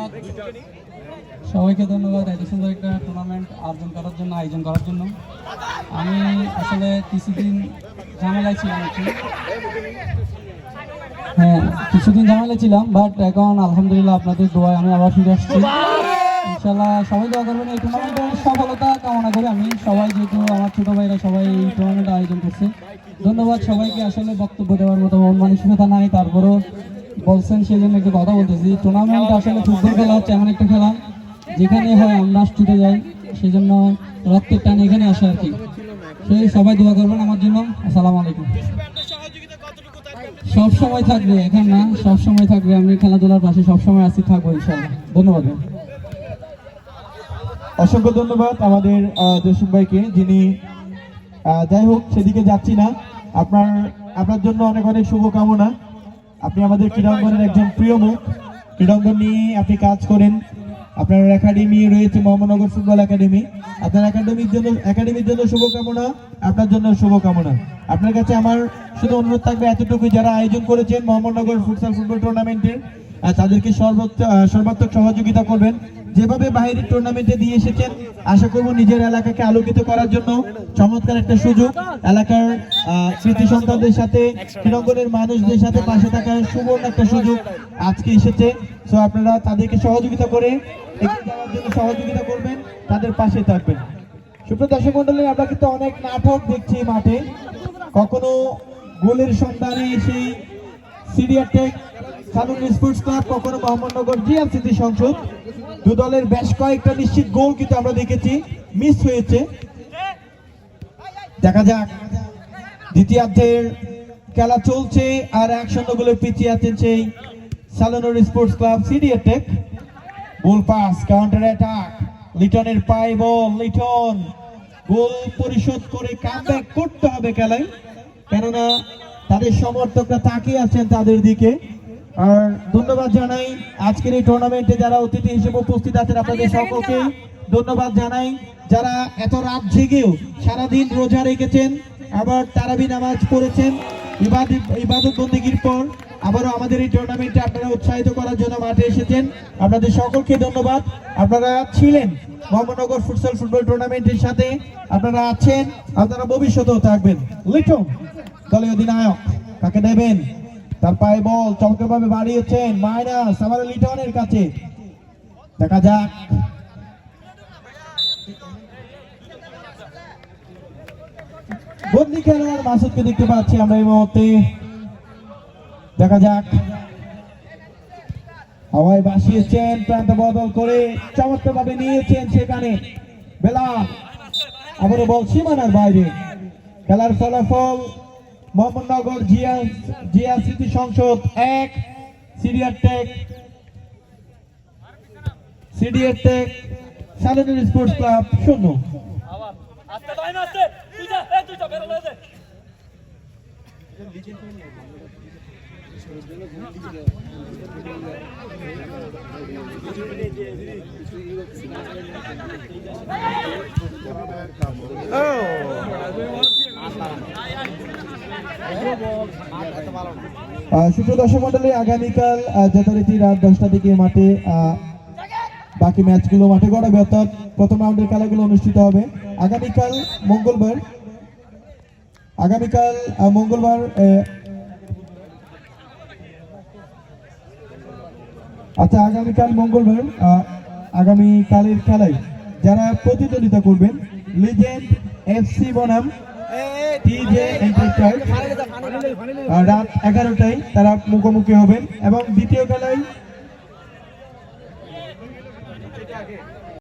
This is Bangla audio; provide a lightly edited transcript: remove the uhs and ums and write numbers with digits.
ধন্যবাদ, সবাইকে ধন্যবাদ এত সুন্দর একটা টুর্নামেন্ট আয়োজন করার জন্য। আমি আসলে কিছুদিন ঝামেলায় ছিলাম কিছুদিন ঝামেলায় ছিলাম, বাট এখন আলহামদুলিল্লাহ আপনাদের দোয়ায় আমি আবার ফিরে আসছি। ইনশাল্লাহ সবাই দোয়া করবেন এই টুর্নামেন্টের সফলতা কামনা করে আমি। সবাই যেহেতু আমার ছোট ভাইরা সবাই এই টুর্নামেন্ট আয়োজন করছে, ধন্যবাদ সবাইকে। আসলে বক্তব্য দেওয়ার মতো মন মানসিকতা নাই, তারপরেও বলছেন সেই জন্য একটু কথা বলতেছি। টুর্নামেন্ট আসলে ফুটবল খেলা হচ্ছে এমন একটা খেলা যেখানে হয় আমরা ছুটে যাই, সেই জন্য রক্তের টান এখানে আসে আর কি। সেই সবাই দোয়া করবেন আমার জন্য। আসসালামু আলাইকুম। সব সময় থাকবে, এখন না, সব সময় থাকবে। আমি খেলাধুলার পাশে সব সময় আছি, থাকবো ইনশাআল্লাহ। ধন্যবাদ। অসংখ্য ধন্যবাদ আমাদের জসিম ভাইকে, যিনি যাই হোক সেদিকে যাচ্ছি না। আপনার জন্য অনেক অনেক শুভকামনা। আপনি আমাদের ক্রীড়াঙ্গনের একজন প্রিয় মুখ। ক্রীড়াঙ্গন নিয়ে আপনি কাজ করেন, আপনার একাডেমি রয়েছে মোহাম্মদনগর ফুটবল একাডেমি। আপনার একাডেমির জন্য শুভকামনা, আপনার জন্য শুভকামনা। আপনার কাছে আমার শুধু অনুরোধ থাকবে এতটুকু, যারা আয়োজন করেছেন মোহাম্মদনগর ফুটসাল ফুটবল টুর্নামেন্টের, তাদেরকে সর্বাত্মক সহযোগিতা করবেন। যেভাবে বাইরের টুর্নামেন্টে দিয়ে এসেছেন, আশা করব নিজের এলাকাকে আলোকিত করার জন্য চমৎকার একটা সুযোগ, এলাকার স্মৃতি সন্তানদের সাথে, ক্রীড়াঙ্গনের মানুষদের সাথে পাশে থাকার সুবর্ণ একটা সুযোগ আজকে এসেছে। সো আপনারা তাদেরকে সহযোগিতা করে এগিয়ে যাওয়ার জন্য সহযোগিতা করবেন, তাদের পাশে থাকবেন। সুপ্রিয় দর্শক মন্ডলী, আমরা কিন্তু অনেক নাটক দেখছি মাঠে, কখনো গোলের সন্ধানে সেই সিরিয়াটেক সালুন স্পোর্টস ক্লাব, কখনো মোহাম্মদনগর জিএম স্মৃতি সংসদ। দু দলের বেশ কয়েকটা নিশ্চিত গোল কিন্তু আমরা দেখেছি মিস হয়েছে। দেখা যাক, দ্বিতীয়ার্ধের খেলা চলছে আর 1-0 গোলে পিছিয়ে আছেন সেই সালুন স্পোর্টস ক্লাব সিরিয়াটেক। গোল পাস, কাউন্টার অ্যাটাক, লিটনের পায়ে বল, লিটন গোল পরিশোধ করে কামব্যাক করতে হবে খেলায়, কেননা তাদের সমর্থকরা তাকিয়ে আছেন তাদের দিকে। আর ধন্যবাদ জানাই আজকের এই টুর্নামেন্টে যারা অতিথি হিসেবে উপস্থিত আছেন, আপনাদের সকলকে ধন্যবাদ জানাই। যারা এত রাত জেগেও সারাদিন রোজা রেখেছেন, আবার তারাবি নামাজ পড়েছেন, ইবাদত বন্দেগীর পর আবারও আমাদের এই টুর্নামেন্টে আপনারা উৎসাহিত করার জন্য মাঠে এসেছেন। আপনাদের সকলকে ধন্যবাদ। আপনারা ছিলেন মোহাম্মদনগর ফুটসাল ফুটবল টুর্নামেন্টের সাথে, আপনারা আছেন, আপনারা ভবিষ্যতেও থাকবেন। লিটন দলীয় অধিনায়ক, কাকে নেবেন? তার পায়ে বল চমৎকারভাবে বাড়িয়েছেন, মাইনাস আবার লিটনের কাছে। দেখা যাক, বদলি খেলোয়াড় মাসুদকে দেখতে পাচ্ছি আমরা এই মুহূর্তে। দেখা যাক, হাওয়ায় ভাসিয়েছেন, প্রান্ত বদল করে চমৎকারভাবে নিয়েছেন সেখানে বেলাল, আবারও বল সীমানার বাইরে। খেলার ফলাফল মোহাম্মদনগর জিয়া স্মৃতি সংসদ 1, সিরিয়াটেক সালুন স্পোর্টস ক্লাব 0। সুপ্রিয় দর্শক মন্ডলী, আগামীকাল যথারীতি রাত 10টা থেকে মাঠে বাকি ম্যাচগুলো মাঠে গড়াবে, অর্থাৎ প্রথম রাউন্ডের খেলাগুলো অনুষ্ঠিত হবে আগামীকাল মঙ্গলবার। আগামীকালের খেলায় যারা প্রতিদ্বন্দ্বিতা করবেন, লিজেন্ড এফসি বনাম টিজে এন্টারপ্রাইজ, রাত 11টায় তারা মুখোমুখি হবেন। এবং দ্বিতীয় খেলায়